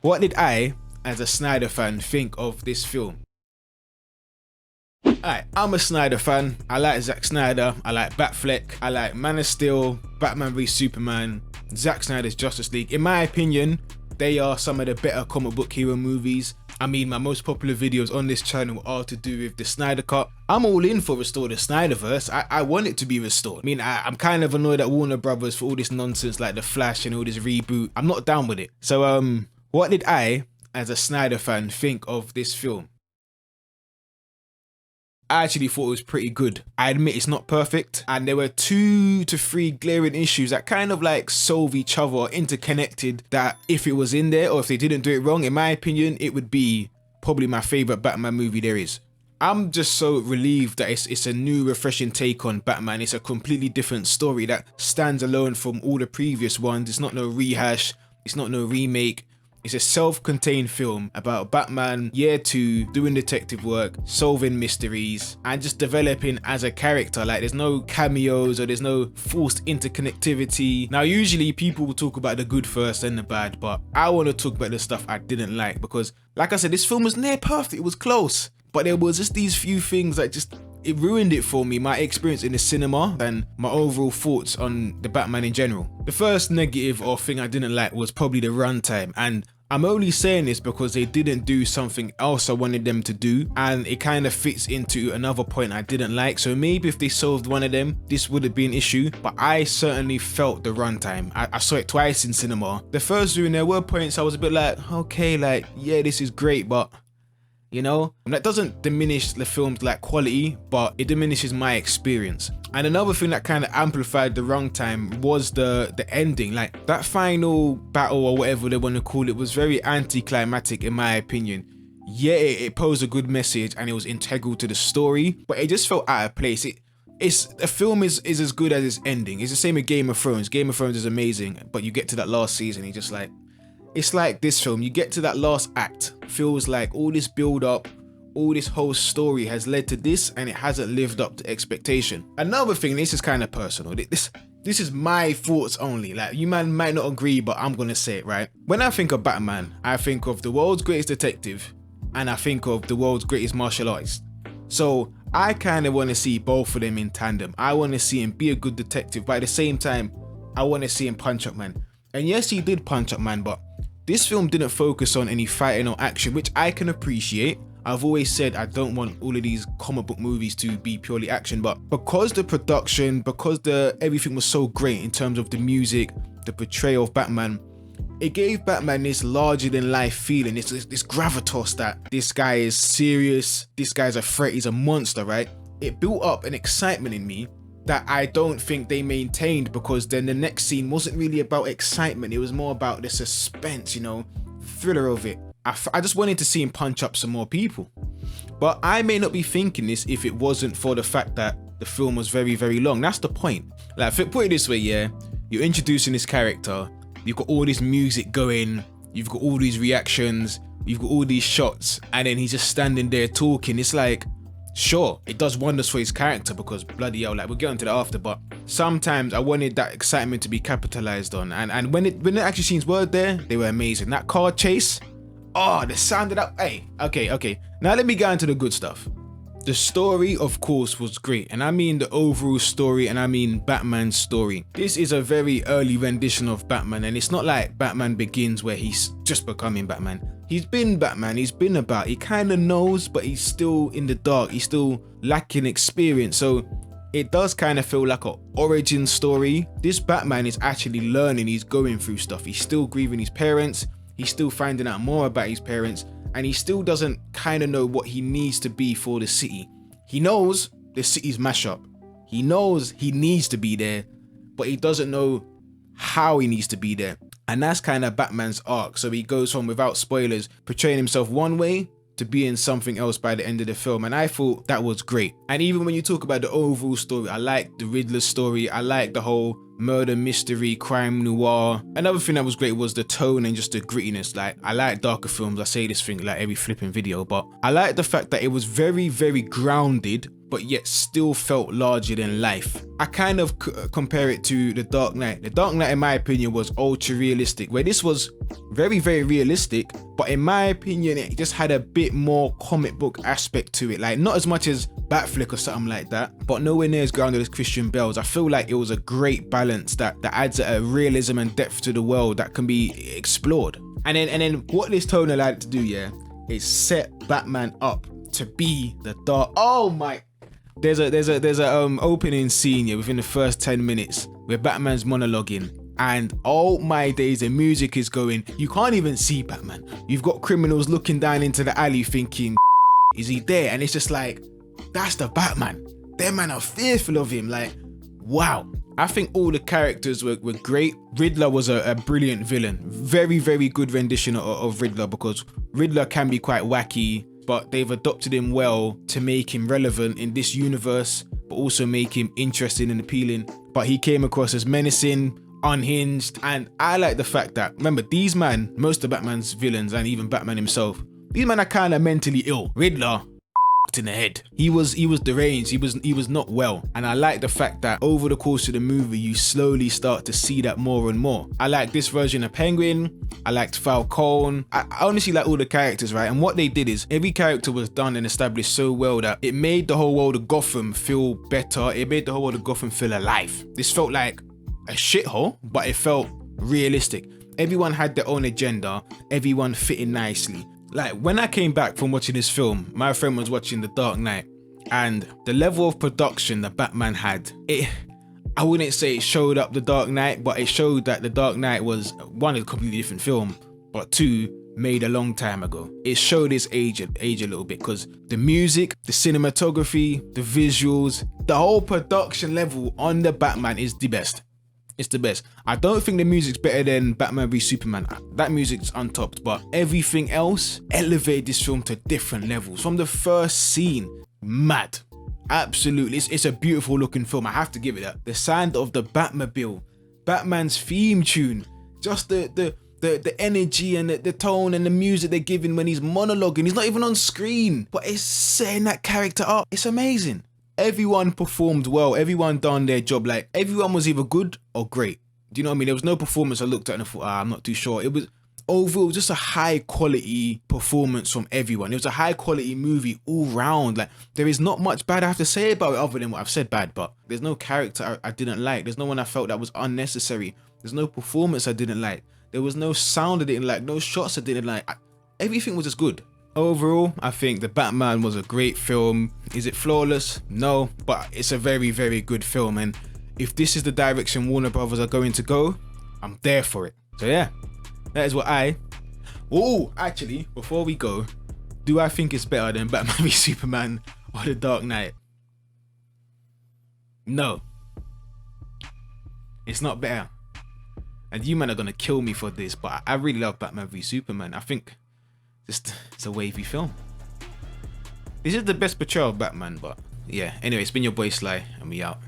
What did I, as a Snyder fan, think of this film? Alright, I'm a Snyder fan. I like Zack Snyder, I like Batfleck, I like Man of Steel, Batman v Superman, Zack Snyder's Justice League. In my opinion, they are some of the better comic book hero movies. I mean, my most popular videos on this channel are to do with the Snyder Cut. I'm all in for Restore the Snyderverse. I want it to be restored. I mean, I'm kind of annoyed at Warner Brothers for all this nonsense like The Flash and all this reboot. I'm not down with it. So, what did I, as a Snyder fan, think of this film? I actually thought it was pretty good. I admit it's not perfect, and there were 2 to 3 glaring issues that kind of like solve each other or interconnected, that if it was in there or if they didn't do it wrong, in my opinion, it would be probably my favorite Batman movie there is. I'm just so relieved that it's a new, refreshing take on Batman. It's a completely different story that stands alone from all the previous ones. It's not no rehash, it's not no remake. It's a self-contained film about Batman, year 2, doing detective work, solving mysteries, and just developing as a character. Like, there's no cameos or there's no forced interconnectivity. Now, usually people will talk about the good first and the bad, but I want to talk about the stuff I didn't like because, like I said, this film was near perfect. It was close, but there was just these few things that it ruined it for me, my experience in the cinema and my overall thoughts on the Batman in general. The first negative or thing I didn't like was probably the runtime, and I'm only saying this because they didn't do something else I wanted them to do, and it kind of fits into another point I didn't like. So maybe if they solved one of them, this would have been an issue, but I certainly felt the runtime. I saw it twice in cinema. The first viewing, there were points I was a bit like, okay, like, yeah, this is great, but you know, and that doesn't diminish the film's like quality, but it diminishes my experience. And another thing that kind of amplified the runtime was the ending. Like, that final battle or whatever they want to call it was very anticlimactic in my opinion. Yeah, it posed a good message and it was integral to the story, but it just felt out of place. The film is as good as its ending. It's the same with Game of Thrones. Game of Thrones is amazing, but you get to that last season, you're just like, it's like this film, you get to that last act, feels like all this build up, all this whole story has led to this and it hasn't lived up to expectation. Another thing, this is kind of personal, this is my thoughts only, like you man might not agree, but I'm gonna say it, right? When I think of Batman, I think of the world's greatest detective and I think of the world's greatest martial artist. So I kind of want to see both of them in tandem. I want to see him be a good detective, but at the same time, I want to see him punch up man. And yes, he did punch up man, but this film didn't focus on any fighting or action, which I can appreciate. I've always said I don't want all of these comic book movies to be purely action, but because the production, because everything was so great in terms of the music, the portrayal of Batman, it gave Batman this larger than life feeling, this gravitas that this guy is serious, this guy's a threat, he's a monster, right? It built up an excitement in me that I don't think they maintained, because then the next scene wasn't really about excitement, it was more about the suspense, you know, thriller of it. I just wanted to see him punch up some more people. But I may not be thinking this if it wasn't for the fact that the film was very, very long. That's the point. Like, put it this way, yeah, you're introducing this character, you've got all this music going, you've got all these reactions, you've got all these shots, and then he's just standing there talking. It's like, sure, it does wonders for his character because bloody hell, like, we'll get onto that after, but sometimes I wanted that excitement to be capitalized on, and when the action scenes were there, they were amazing. That car chase, oh, the sound of that, hey, okay. Now let me get into the good stuff. The story, of course, was great, and I mean the overall story, and I mean Batman's story. This is a very early rendition of Batman, and it's not like Batman Begins where he's just becoming Batman. He's been Batman, he's been about, he kind of knows, but he's still in the dark, he's still lacking experience, so it does kind of feel like an origin story. This Batman is actually learning, he's going through stuff, he's still grieving his parents, he's still finding out more about his parents, and he still doesn't kind of know what he needs to be for the city. He knows the city's mashup. He knows he needs to be there, but he doesn't know how he needs to be there. And that's kind of Batman's arc. So he goes from, without spoilers, portraying himself one way to being something else by the end of the film, and I thought that was great. And even when you talk about the overall story, I like the Riddler story, I like the whole murder mystery, crime noir. Another thing that was great was the tone and just the grittiness. Like, I like darker films, I say this thing like every flipping video, but I like the fact that it was very, very grounded, but yet still felt larger than life. I kind of compare it to The Dark Knight. The Dark Knight, in my opinion, was ultra realistic, where this was very, very realistic, but in my opinion, it just had a bit more comic book aspect to it. Like, not as much as Batfleck or something like that, but nowhere near as grounded as Christian Bale's. I feel like it was a great balance that adds a realism and depth to the world that can be explored. And then what this tone allowed it to do, yeah, is set Batman up to be the dark. Oh my! There's a opening scene here within the first 10 minutes where Batman's monologuing, and oh my days, the music is going. You can't even see Batman. You've got criminals looking down into the alley thinking, is he there? And it's just like, that's the Batman. Them man are fearful of him. Like, wow. I think all the characters were great. Riddler was a brilliant villain. Very, very good rendition of Riddler, because Riddler can be quite wacky, but they've adopted him well to make him relevant in this universe, but also make him interesting and appealing. But he came across as menacing, unhinged, and I like the fact that, remember, these man, most of Batman's villains and even Batman himself, these men are kind of mentally ill. Riddler, in the head. He was deranged. He was not well. And I like the fact that over the course of the movie, you slowly start to see that more and more. I like this version of Penguin. I liked Falcone. I honestly like all the characters, right? And what they did is every character was done and established so well that it made the whole world of Gotham feel better. It made the whole world of Gotham feel alive. This felt like a shithole, but it felt realistic. Everyone had their own agenda. Everyone fitting nicely. Like, when I came back from watching this film, my friend was watching The Dark Knight, and the level of production that Batman had, I wouldn't say it showed up The Dark Knight, but it showed that The Dark Knight was, one, a completely different film, but two, made a long time ago. It showed its age a little bit, because the music, the cinematography, the visuals, the whole production level on the Batman is the best. It's the best. I don't think the music's better than Batman v Superman. That music's untopped, but everything else elevated this film to different levels. From the first scene, mad. Absolutely. It's a beautiful looking film. I have to give it that. The sound of the Batmobile, Batman's theme tune, just the energy and the tone and the music they're giving when he's monologuing. He's not even on screen, but it's setting that character up. It's amazing. Everyone performed well. Everyone done their job. Like, everyone was either good or great. Do you know what I mean? There was no performance I looked at and I thought, I'm not too sure. It was overall just a high quality performance from everyone. It was a high quality movie all round. Like, there is not much bad I have to say about it other than what I've said bad, but there's no character I didn't like. There's no one I felt that was unnecessary. There's no performance I didn't like. There was no sound I didn't like. No shots I didn't like. Everything was just good. Overall, I think The Batman was a great film. Is it flawless? No, but it's a very, very good film. And if this is the direction Warner Brothers are going to go, I'm there for it. So yeah, that is what actually, before we go, do I think it's better than Batman v Superman or The Dark Knight? No. It's not better. And you men are going to kill me for this, but I really love Batman v Superman. I think it's a wavy film. This is the best portrayal of Batman, but yeah. Anyway, it's been your boy Sly, and we out.